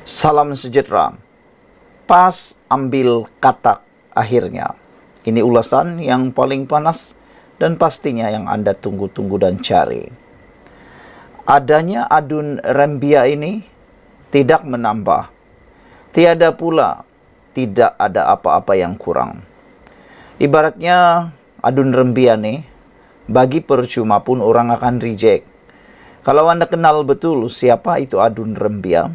Salam sejahtera. Pas ambil katak akhirnya. Ini ulasan yang paling panas dan pastinya yang Anda tunggu-tunggu dan cari. Adanya adun rembia ini tidak menambah. Tiada pula tidak ada apa-apa yang kurang. Ibaratnya adun rembia nih, bagi percuma pun orang akan reject. Kalau Anda kenal betul siapa itu adun rembia,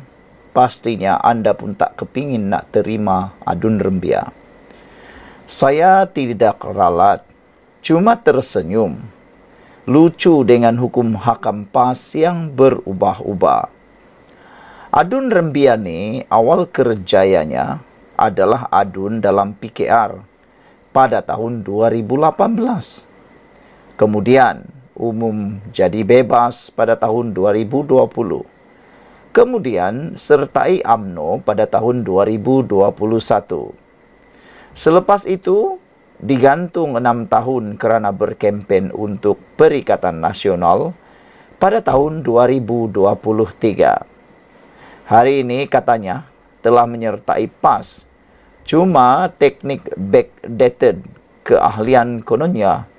pastinya Anda pun tak kepingin nak terima adun rembia. Saya tidak ralat, cuma tersenyum. Lucu dengan hukum hakam PAS yang berubah-ubah. Adun rembia ni awal kerjayanya adalah adun dalam PKR pada tahun 2018. Kemudian umum jadi bebas pada tahun 2020. Kemudian sertai UMNO pada tahun 2021. Selepas itu, digantung 6 tahun kerana berkempen untuk Perikatan Nasional pada tahun 2023. Hari ini katanya telah menyertai PAS. Cuma teknik backdated keahlian kononnya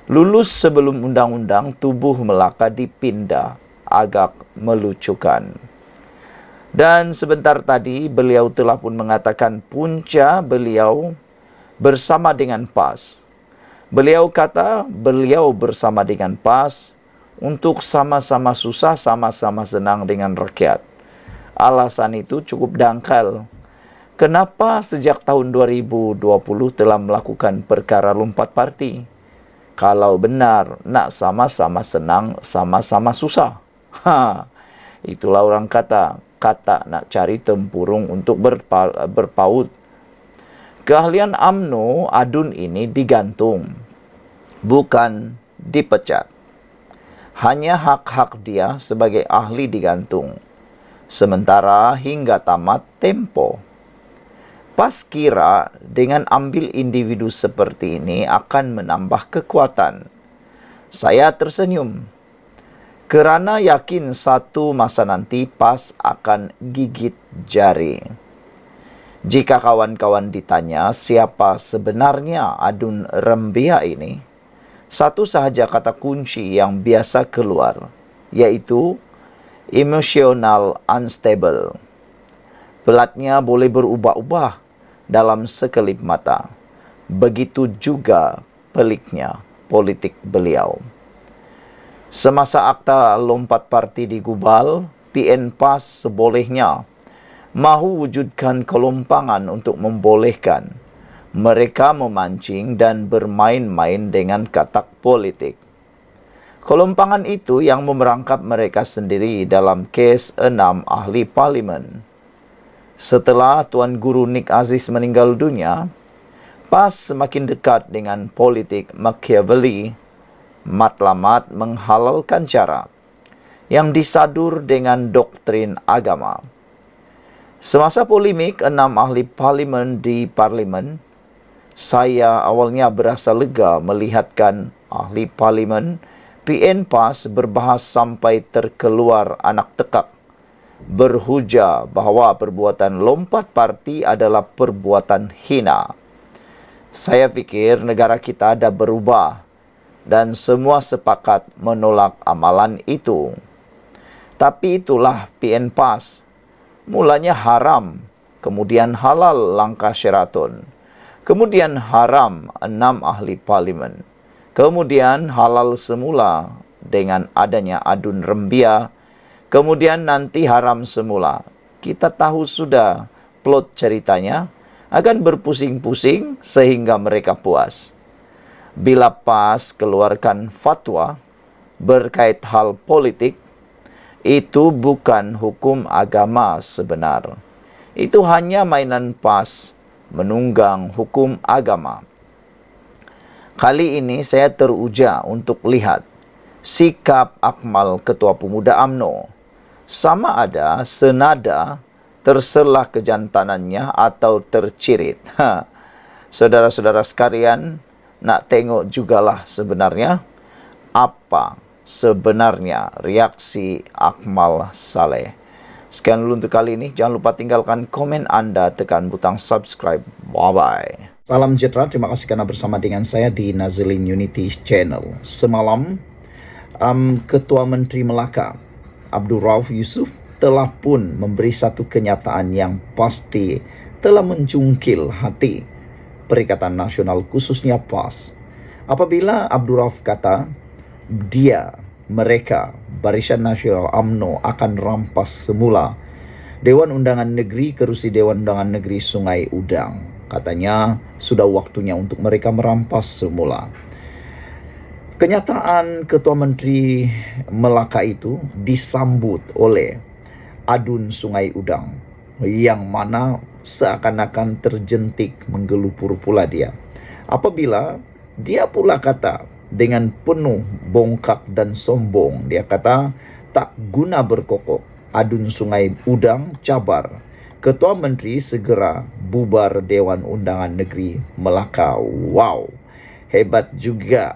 lulus sebelum undang-undang tubuh Melaka dipindah, agak melucukan. Dan sebentar tadi beliau telah pun mengatakan punca beliau bersama dengan PAS. Beliau kata beliau bersama dengan PAS untuk sama-sama susah, sama-sama senang dengan rakyat. Alasan itu cukup dangkal. Kenapa sejak tahun 2020 telah melakukan perkara lompat parti? Kalau benar nak sama-sama senang, sama-sama susah. Itulah orang kata nak cari tempurung untuk berpaut. Keahlian UMNO adun ini digantung, bukan dipecat. Hanya hak-hak dia sebagai ahli digantung. Sementara hingga tamat tempo. PAS kira dengan ambil individu seperti ini akan menambah kekuatan. Saya tersenyum. Kerana yakin satu masa nanti PAS akan gigit jari. Jika kawan-kawan ditanya siapa sebenarnya adun rembia ini, satu sahaja kata kunci yang biasa keluar, yaitu emotional unstable. Pelatnya boleh berubah-ubah dalam sekelip mata. Begitu juga peliknya politik beliau. Semasa akta lompat parti digubal, PN PAS sebolehnya mahu wujudkan kelompangan untuk membolehkan mereka memancing dan bermain-main dengan katak politik. Kelompangan itu yang memerangkap mereka sendiri dalam kes 6 ahli parlimen. Setelah Tuan Guru Nik Aziz meninggal dunia, PAS semakin dekat dengan politik Machiavelli, matlamat menghalalkan cara yang disadur dengan doktrin agama. Semasa polemik 6 ahli parlimen di parlimen, saya awalnya berasa lega melihatkan ahli parlimen PN PAS berbahas sampai terkeluar anak tekak, berhujah bahawa perbuatan lompat parti adalah perbuatan hina. Saya fikir negara kita dah berubah dan semua sepakat menolak amalan itu. Tapi itulah PN PAS. Mulanya haram, kemudian halal langkah Sheraton. Kemudian haram 6 ahli parlimen. Kemudian halal semula dengan adanya adun rembia. Kemudian nanti haram semula. Kita tahu sudah plot ceritanya akan berpusing-pusing sehingga mereka puas. Bila PAS keluarkan fatwa berkait hal politik, itu bukan hukum agama sebenar. Itu hanya mainan PAS menunggang hukum agama. Kali ini saya teruja untuk lihat sikap Akmal Ketua Pemuda UMNO. Sama ada senada terselah kejantanannya atau tercirit. Saudara-saudara sekalian, nak tengok jugalah sebenarnya apa sebenarnya reaksi Akmal Saleh. Sekian dulu untuk kali ini. Jangan lupa tinggalkan komen Anda, tekan butang subscribe. Bye-bye. Salam sejahtera, terima kasih karena bersama dengan saya di Nazilin Unity Channel. Semalam, Ketua Menteri Melaka, Abdul Rauf Yusuf, telah pun memberi satu kenyataan yang pasti telah mencungkil hati Perikatan Nasional, khususnya PAS. Apabila Abdul Rauf kata, mereka, Barisan Nasional UMNO akan rampas semula Dewan Undangan Negeri, kerusi Dewan Undangan Negeri Sungai Udang. Katanya sudah waktunya untuk mereka merampas semula. Kenyataan Ketua Menteri Melaka itu disambut oleh Adun Sungai Udang, yang mana seakan-akan terjentik menggelupur pula dia. Apabila dia pula kata dengan penuh bongkak dan sombong, dia kata tak guna berkokok, Adun Sungai Udang cabar, Ketua Menteri segera bubar Dewan Undangan Negeri Melaka. Hebat juga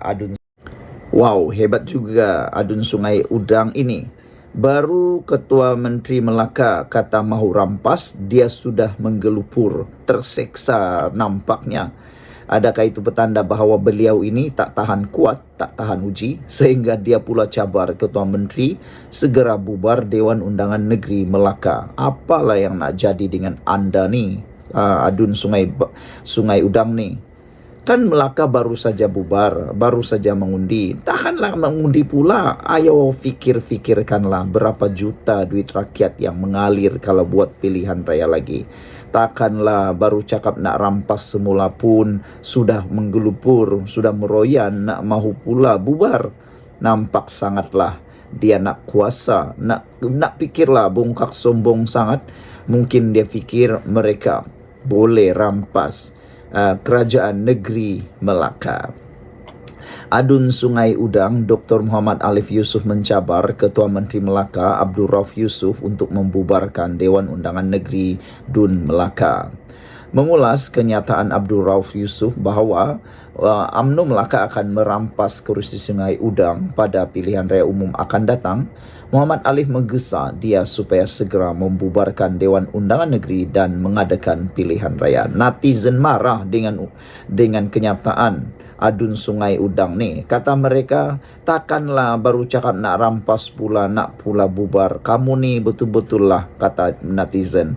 Adun Sungai Udang ini. Baru Ketua Menteri Melaka kata mahu rampas, dia sudah menggelupur, terseksa nampaknya. Adakah itu petanda bahawa beliau ini tak tahan kuat, tak tahan uji, sehingga dia pula cabar Ketua Menteri segera bubar Dewan Undangan Negeri Melaka? Apalah yang nak jadi dengan anda ni, Adun Sungai Udang ni? Kan Melaka baru saja bubar, baru saja mengundi. Takkanlah mengundi pula. Ayo fikirkanlah berapa juta duit rakyat yang mengalir kalau buat pilihan raya lagi. Takkanlah baru cakap nak rampas semula pun sudah menggelupur, sudah meroyan, nak mahu pula bubar. Nampak sangatlah dia nak kuasa, nak fikirlah bongkak sombong sangat. Mungkin dia fikir mereka boleh rampas kerajaan negeri Melaka. Adun Sungai Udang, Dr. Muhammad Alif Yusuf mencabar Ketua Menteri Melaka Abdul Rauf Yusuf untuk membubarkan Dewan Undangan Negeri DUN Melaka. Mengulas kenyataan Abdul Rauf Yusuf bahawa UMNO Melaka akan merampas kerusi Sungai Udang pada pilihan raya umum akan datang, Muhammad Alif menggesa dia supaya segera membubarkan Dewan Undangan Negeri dan mengadakan pilihan raya. Netizen marah dengan kenyataan Adun Sungai Udang ni. Kata mereka, takkanlah baru cakap nak rampas pula, nak pula bubar. Kamu ni betul-betul lah, kata netizen,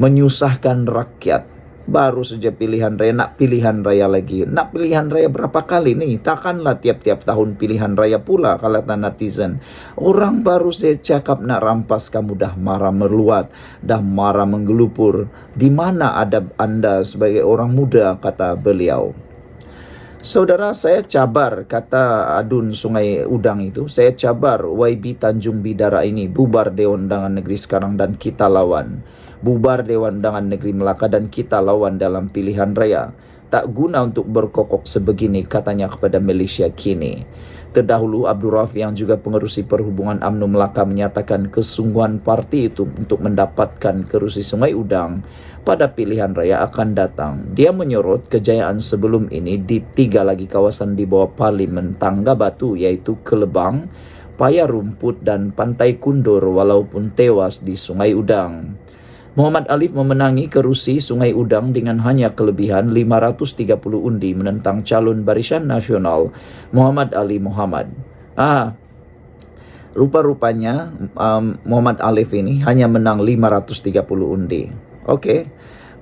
menyusahkan rakyat. Baru saja pilihan raya, nak pilihan raya lagi. Nak pilihan raya berapa kali ni? Takkanlah tiap-tiap tahun pilihan raya pula, kata netizen. Orang baru saja cakap nak rampas, kamu dah marah meluat, dah marah menggelupur. Di mana adab anda sebagai orang muda, kata beliau. Saudara, saya cabar, kata Adun Sungai Udang itu, saya cabar YB Tanjung Bidara ini, bubar Dewan Undangan Negeri sekarang dan kita lawan. Bubar Dewan Undangan Negeri Melaka dan kita lawan dalam pilihan raya. Tak guna untuk berkokok sebegini, katanya kepada Malaysia Kini. Terdahulu, Abdul Rauf yang juga pengerusi perhubungan UMNO Melaka menyatakan kesungguhan parti itu untuk mendapatkan kerusi Sungai Udang pada pilihan raya akan datang. Dia menyorot kejayaan sebelum ini di 3 lagi kawasan di bawah Parlimen Tangga Batu, iaitu Kelebang, Paya Rumput dan Pantai Kundur, walaupun tewas di Sungai Udang. Muhammad Alif memenangi kerusi Sungai Udang dengan hanya kelebihan 530 undi menentang calon Barisan Nasional Muhammad Ali Muhammad. Rupa-rupanya Muhammad Alif ini hanya menang 530 undi. Okey,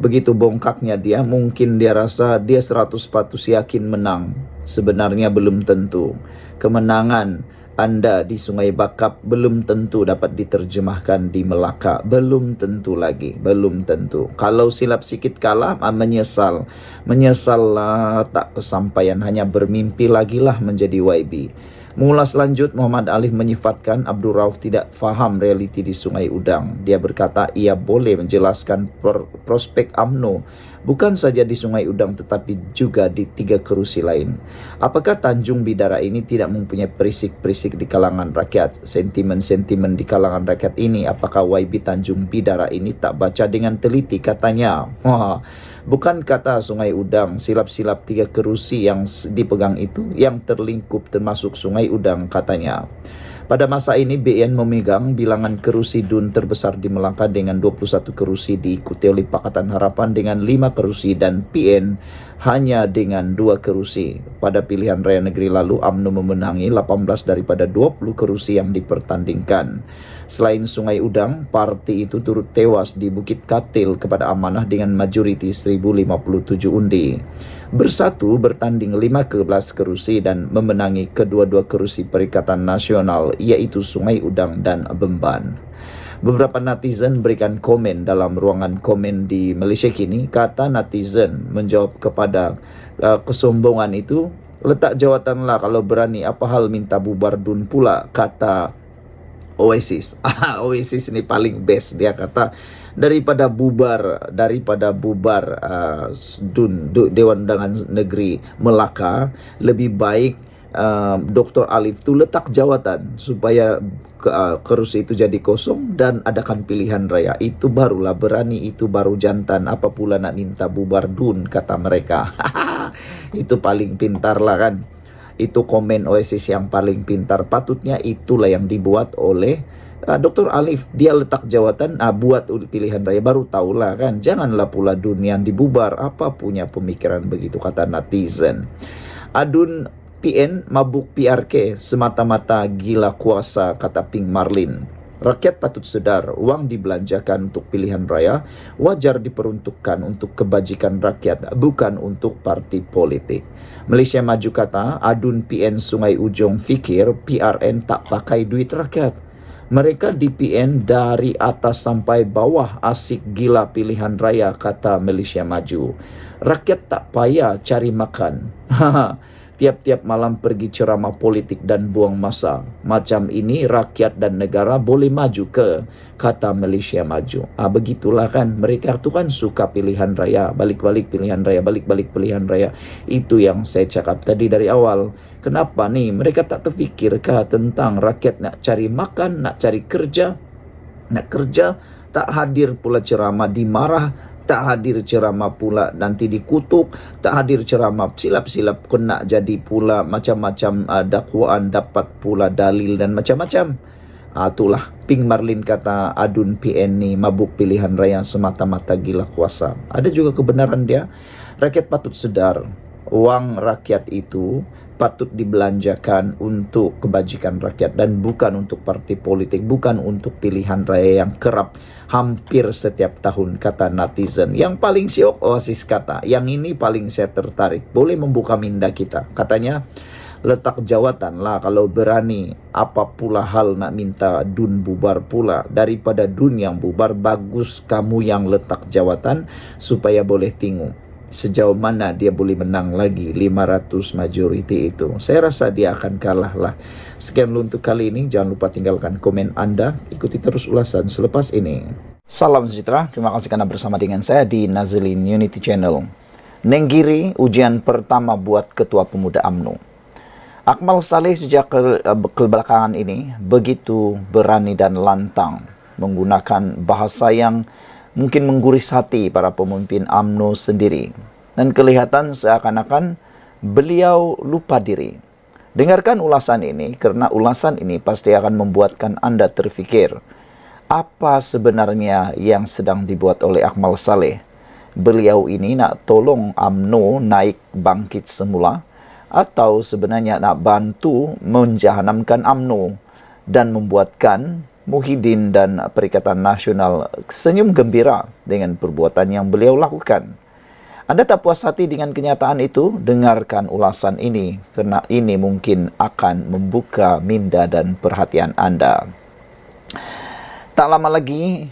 begitu bongkaknya dia, mungkin dia rasa dia 100% yakin menang. Sebenarnya belum tentu. Kemenangan anda di Sungai Bakap belum tentu dapat diterjemahkan di Melaka. Belum tentu lagi, belum tentu. Kalau silap sikit kalah, menyesal. Menyesallah tak kesampaian, hanya bermimpi lagilah menjadi YB. Mengulas lanjut, Muhammad Alif menyifatkan Abdul Rauf tidak faham realiti di Sungai Udang. Dia berkata ia boleh menjelaskan prospek UMNO Bukan saja di Sungai Udang tetapi juga di 3 kerusi lain. Apakah Tanjung Bidara ini tidak mempunyai perisik-perisik di kalangan rakyat? Sentimen-sentimen di kalangan rakyat ini, apakah YB Tanjung Bidara ini tak baca dengan teliti? Katanya, bukan kata Sungai Udang, silap-silap 3 kerusi yang dipegang itu yang terlingkup termasuk Sungai Udang, katanya. Pada masa ini BN memegang bilangan kerusi DUN terbesar di Melaka dengan 21 kerusi, diikuti oleh Pakatan Harapan dengan 5 kerusi dan PN hanya dengan 2 kerusi. Pada pilihan raya negeri lalu, UMNO memenangi 18 daripada 20 kerusi yang dipertandingkan. Selain Sungai Udang, parti itu turut tewas di Bukit Katil kepada Amanah dengan majoriti 1057 undi. Bersatu bertanding 15 kerusi dan memenangi kedua-dua kerusi Perikatan Nasional, yaitu Sungai Udang dan Bemban. Beberapa netizen berikan komen dalam ruangan komen di Malaysia kini. Kata netizen menjawab kepada kesombongan itu, letak jawatanlah kalau berani, apa hal minta bubar DUN pula, kata Oasis. Oasis ini paling best, dia kata daripada bubar Dewan Undangan Negeri Melaka, lebih baik Dr. Alif tu letak jawatan supaya kerusi itu jadi kosong dan adakan pilihan raya. Itu barulah berani, itu baru jantan. Apa pula nak minta bubar DUN, kata mereka. Itu paling pintar lah kan. Itu komen Oasis yang paling pintar. Patutnya itulah yang dibuat oleh Dr. Alif. Dia letak jawatan, buat pilihan raya, baru tahulah kan. Janganlah pula dunia dibubar. Apa punya pemikiran begitu, kata netizen. Adun PN mabuk PRK semata-mata gila kuasa, kata Pink Marlin. Rakyat patut sedar, uang dibelanjakan untuk pilihan raya wajar diperuntukkan untuk kebajikan rakyat, bukan untuk parti politik. Malaysia Maju kata, Adun PN Sungai Ujong fikir PRN tak pakai duit rakyat. Mereka di PN dari atas sampai bawah asik gila pilihan raya, kata Malaysia Maju. Rakyat tak payah cari makan. Tiap-tiap malam pergi ceramah politik dan buang masa. Macam ini rakyat dan negara boleh maju ke, kata Malaysia Maju. Begitulah kan, mereka tu kan suka pilihan raya, balik-balik pilihan raya, balik-balik pilihan raya. Itu yang saya cakap tadi dari awal. Kenapa nih mereka tak terfikirkah tentang rakyat nak cari makan, nak cari kerja, nak kerja, tak hadir pula ceramah dimarah, tak hadir ceramah pula nanti dikutuk, tak hadir ceramah silap-silap kena jadi pula macam-macam dakwaan, dapat pula dalil dan macam-macam. Itulah Pink Marlin kata Adun PN ni mabuk pilihan raya semata-mata gila kuasa. Ada juga kebenaran dia. Rakyat patut sedar, uang rakyat itu patut dibelanjakan untuk kebajikan rakyat dan bukan untuk parti politik, bukan untuk pilihan raya yang kerap hampir setiap tahun, kata netizen. Yang paling siok Oasis kata, yang ini paling saya tertarik, boleh membuka minda kita. Katanya, letak jawatan lah kalau berani, apa pula hal nak minta DUN bubar pula. Daripada DUN yang bubar, bagus kamu yang letak jawatan supaya boleh tengok sejauh mana dia boleh menang lagi 500 majoriti itu. Saya rasa dia akan kalah lah. Sekian dulu untuk kali ini. Jangan lupa tinggalkan komen Anda. Ikuti terus ulasan selepas ini. Salam sejahtera. Terima kasih karena bersama dengan saya di Nazlin Unity Channel. Nenggiri, ujian pertama buat Ketua Pemuda UMNO. Akmal Saleh sejak kebelakangan ini begitu berani dan lantang menggunakan bahasa yang mungkin mengguris hati para pemimpin UMNO sendiri. Dan kelihatan seakan-akan beliau lupa diri. Dengarkan ulasan ini, karena ulasan ini pasti akan membuatkan Anda terfikir apa sebenarnya yang sedang dibuat oleh Akmal Saleh. Beliau ini nak tolong UMNO naik bangkit semula, atau sebenarnya nak bantu menjahanamkan UMNO dan membuatkan Muhyiddin dan Perikatan Nasional senyum gembira dengan perbuatan yang beliau lakukan. Anda tak puas hati dengan kenyataan itu? Dengarkan ulasan ini, kerana ini mungkin akan membuka minda dan perhatian Anda. Tak lama lagi,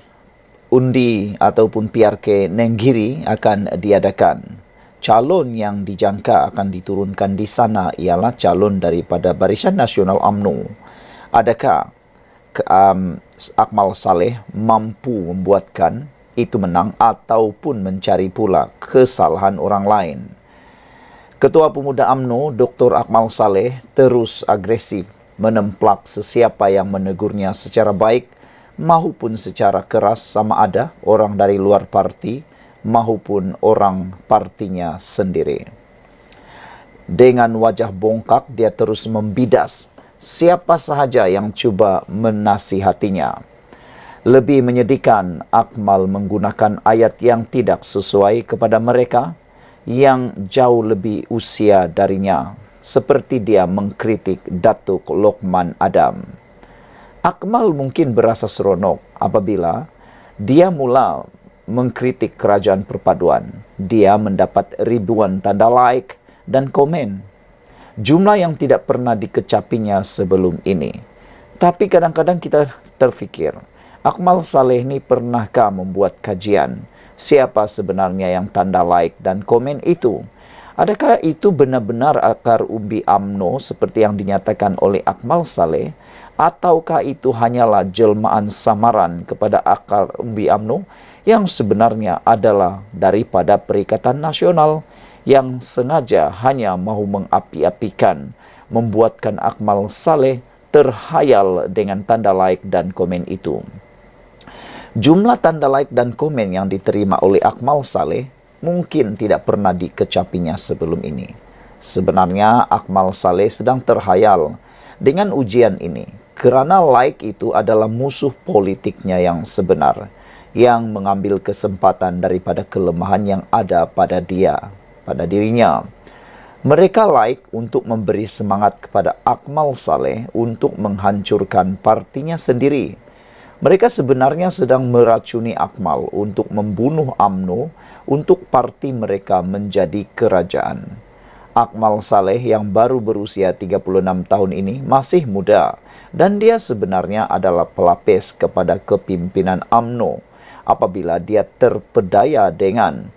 undi ataupun PRK Nenggiri akan diadakan. Calon yang dijangka akan diturunkan di sana ialah calon daripada Barisan Nasional UMNO. Adakah Akmal Saleh mampu membuatkan itu menang ataupun mencari pula kesalahan orang lain. Ketua Pemuda UMNO Dr. Akmal Saleh terus agresif menemplak sesiapa yang menegurnya secara baik maupun secara keras, sama ada orang dari luar parti maupun orang partinya sendiri. Dengan wajah bongkak dia terus membidas siapa sahaja yang cuba menasihatinya. Lebih menyedihkan, Akmal menggunakan ayat yang tidak sesuai kepada mereka yang jauh lebih usia darinya, seperti dia mengkritik Datuk Lokman Adam. Akmal mungkin berasa seronok apabila dia mula mengkritik kerajaan perpaduan. Dia mendapat ribuan tanda like dan komen, jumlah yang tidak pernah dikecapinya sebelum ini. Tapi kadang-kadang kita terfikir, Akmal Saleh ini pernahkah membuat kajian siapa sebenarnya yang tanda like dan komen itu? Adakah itu benar-benar akar umbi UMNO seperti yang dinyatakan oleh Akmal Saleh, ataukah itu hanyalah jelmaan samaran kepada akar umbi UMNO yang sebenarnya adalah daripada Perikatan Nasional yang sengaja hanya mahu mengapi-apikan, membuatkan Akmal Saleh terhayal dengan tanda like dan komen itu. Jumlah tanda like dan komen yang diterima oleh Akmal Saleh mungkin tidak pernah dikecapinya sebelum ini. Sebenarnya Akmal Saleh sedang terhayal dengan ujian ini, kerana like itu adalah musuh politiknya yang sebenar, yang mengambil kesempatan daripada kelemahan yang ada pada dirinya. Mereka like untuk memberi semangat kepada Akmal Saleh untuk menghancurkan partinya sendiri. Mereka sebenarnya sedang meracuni Akmal untuk membunuh UMNO untuk parti mereka menjadi kerajaan. Akmal Saleh yang baru berusia 36 tahun ini masih muda dan dia sebenarnya adalah pelapis kepada kepimpinan UMNO apabila dia terpedaya dengan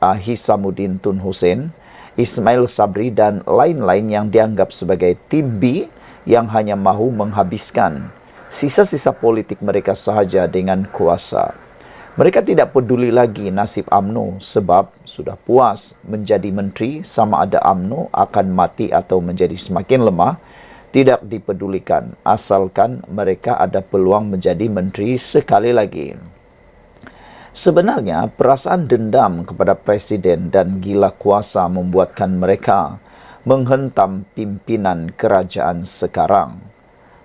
Hisamuddin Tun Hussein, Ismail Sabri dan lain-lain yang dianggap sebagai tim B yang hanya mahu menghabiskan sisa-sisa politik mereka sahaja dengan kuasa. Mereka tidak peduli lagi nasib UMNO sebab sudah puas menjadi menteri, sama ada UMNO akan mati atau menjadi semakin lemah, tidak dipedulikan asalkan mereka ada peluang menjadi menteri sekali lagi. Sebenarnya perasaan dendam kepada presiden dan gila kuasa membuatkan mereka menghentam pimpinan kerajaan sekarang.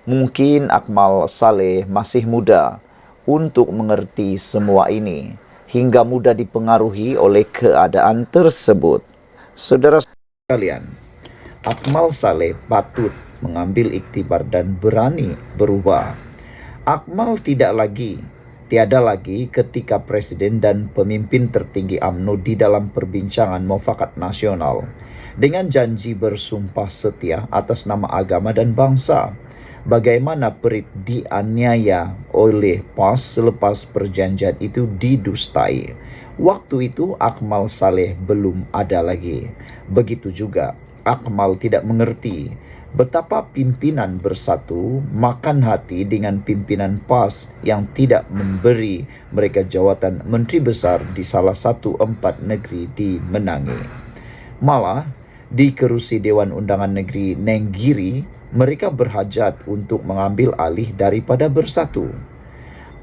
Mungkin Akmal Saleh masih muda untuk mengerti semua ini hingga mudah dipengaruhi oleh keadaan tersebut. Saudara sekalian, Akmal Saleh patut mengambil iktibar dan berani berubah. Akmal tiada lagi ketika presiden dan pemimpin tertinggi UMNO di dalam perbincangan mufakat nasional dengan janji bersumpah setia atas nama agama dan bangsa. Bagaimana Perit dianiaya oleh PAS selepas perjanjian itu didustai. Waktu itu Akmal Saleh belum ada lagi. Begitu juga Akmal tidak mengerti betapa pimpinan bersatu makan hati dengan pimpinan PAS yang tidak memberi mereka jawatan menteri besar di salah satu 4 negeri di Menangi. Malah di kerusi Dewan Undangan Negeri Nenggiri, mereka berhajat untuk mengambil alih daripada bersatu.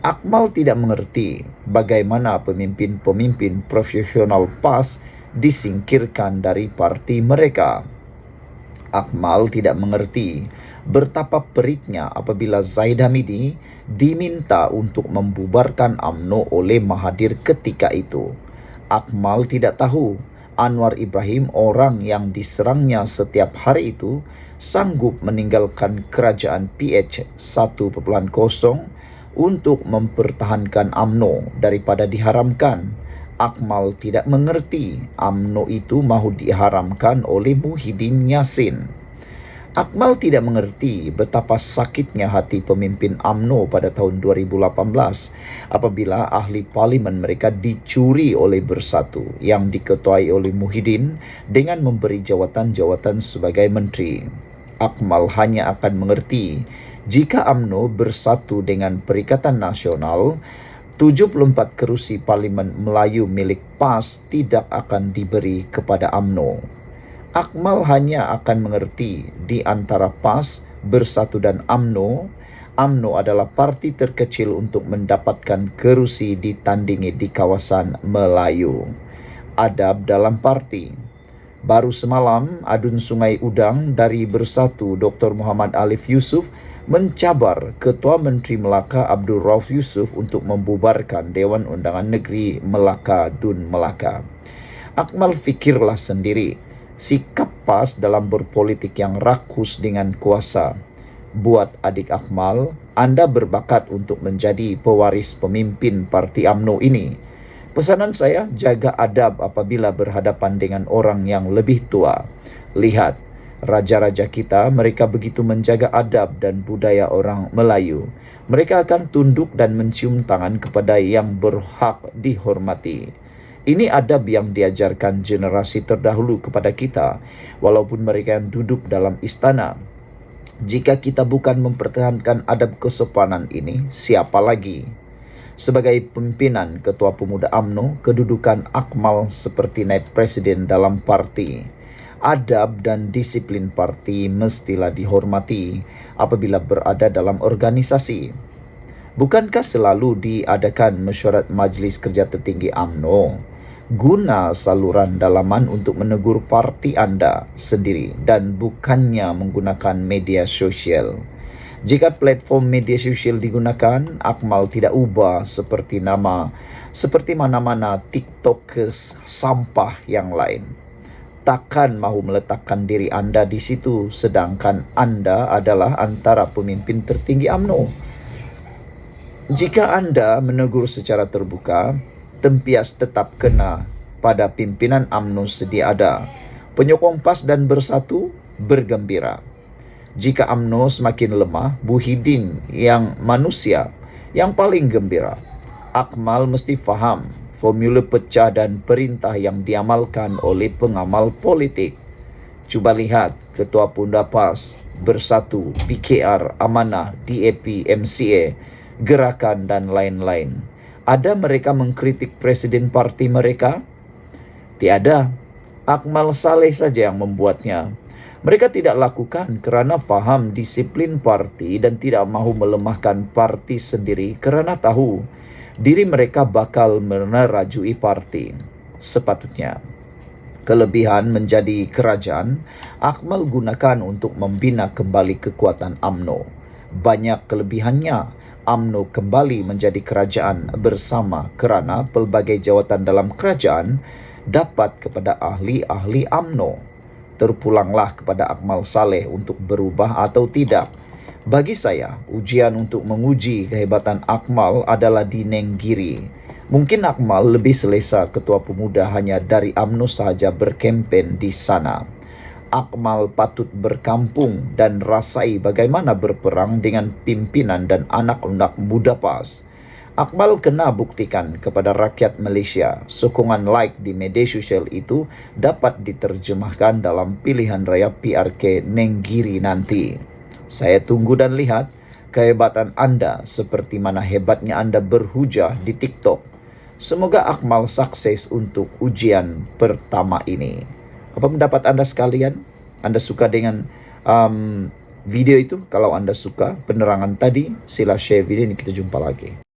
Akmal tidak mengerti bagaimana pemimpin-pemimpin profesional PAS disingkirkan dari parti mereka. Akmal tidak mengerti betapa peritnya apabila Zaid Hamidi diminta untuk membubarkan UMNO oleh Mahathir ketika itu. Akmal tidak tahu Anwar Ibrahim, orang yang diserangnya setiap hari itu, sanggup meninggalkan kerajaan PH 1.0 untuk mempertahankan UMNO daripada diharamkan. Akmal tidak mengerti UMNO itu mahu diharamkan oleh Muhyiddin Yassin. Akmal tidak mengerti betapa sakitnya hati pemimpin UMNO pada tahun 2018 apabila ahli parlimen mereka dicuri oleh Bersatu yang diketuai oleh Muhyiddin dengan memberi jawatan-jawatan sebagai menteri. Akmal hanya akan mengerti jika UMNO bersatu dengan Perikatan Nasional, 74 kerusi Parlimen Melayu milik PAS tidak akan diberi kepada UMNO. Akmal hanya akan mengerti di antara PAS, Bersatu dan UMNO. UMNO adalah parti terkecil untuk mendapatkan kerusi ditandingi di kawasan Melayu. Adab dalam parti. Baru semalam, Adun Sungai Udang dari Bersatu Dr. Muhammad Alif Yusuf mencabar Ketua Menteri Melaka Abdul Rauf Yusuf untuk membubarkan Dewan Undangan Negeri Melaka Dun Melaka. Akmal fikirlah sendiri, sikap PAS dalam berpolitik yang rakus dengan kuasa. Buat adik Akmal, anda berbakat untuk menjadi pewaris pemimpin parti UMNO ini. Pesanan saya, jaga adab apabila berhadapan dengan orang yang lebih tua. Lihat, raja-raja kita, mereka begitu menjaga adab dan budaya orang Melayu. Mereka akan tunduk dan mencium tangan kepada yang berhak dihormati. Ini adab yang diajarkan generasi terdahulu kepada kita, walaupun mereka yang duduk dalam istana. Jika kita bukan mempertahankan adab kesopanan ini, siapa lagi? Sebagai pimpinan Ketua Pemuda UMNO, kedudukan Akmal seperti naib presiden dalam parti. Adab dan disiplin parti mestilah dihormati apabila berada dalam organisasi. Bukankah selalu diadakan mesyuarat Majlis Kerja Tertinggi UMNO? Guna saluran dalaman untuk menegur parti anda sendiri dan bukannya menggunakan media sosial. Jika platform media sosial digunakan, Akmal tidak ubah seperti mana-mana TikTokers sampah yang lain. Takkan mahu meletakkan diri anda di situ sedangkan anda adalah antara pemimpin tertinggi UMNO. Jika anda menegur secara terbuka, tempias tetap kena pada pimpinan UMNO sedia ada. Penyokong PAS dan Bersatu bergembira. Jika UMNO semakin lemah, Muhyiddin yang manusia yang paling gembira. Akmal mesti faham formula pecah dan perintah yang diamalkan oleh pengamal politik. Cuba lihat Ketua Pemuda PAS, Bersatu, PKR, Amanah, DAP, MCA, Gerakan dan lain-lain. Ada mereka mengkritik presiden parti mereka? Tiada. Akmal Saleh saja yang membuatnya. Mereka tidak lakukan kerana faham disiplin parti dan tidak mahu melemahkan parti sendiri kerana tahu diri mereka bakal menerajui parti. Sepatutnya, kelebihan menjadi kerajaan, Akmal gunakan untuk membina kembali kekuatan UMNO. Banyak kelebihannya, UMNO kembali menjadi kerajaan bersama kerana pelbagai jawatan dalam kerajaan dapat kepada ahli-ahli UMNO. Terpulanglah kepada Akmal Saleh untuk berubah atau tidak. Bagi saya, ujian untuk menguji kehebatan Akmal adalah di Nenggiri. Mungkin Akmal lebih selesa Ketua Pemuda hanya dari UMNO sahaja berkempen di sana. Akmal patut berkampung dan rasai bagaimana berperang dengan pimpinan dan anak-anak muda PAS. Akmal kena buktikan kepada rakyat Malaysia sokongan like di media sosial itu dapat diterjemahkan dalam pilihan raya PRK Nenggiri nanti. Saya tunggu dan lihat kehebatan anda seperti mana hebatnya anda berhujah di TikTok. Semoga Akmal sukses untuk ujian pertama ini. Apa pendapat anda sekalian? Anda suka dengan video itu? Kalau anda suka penerangan tadi, sila share video ini, kita jumpa lagi.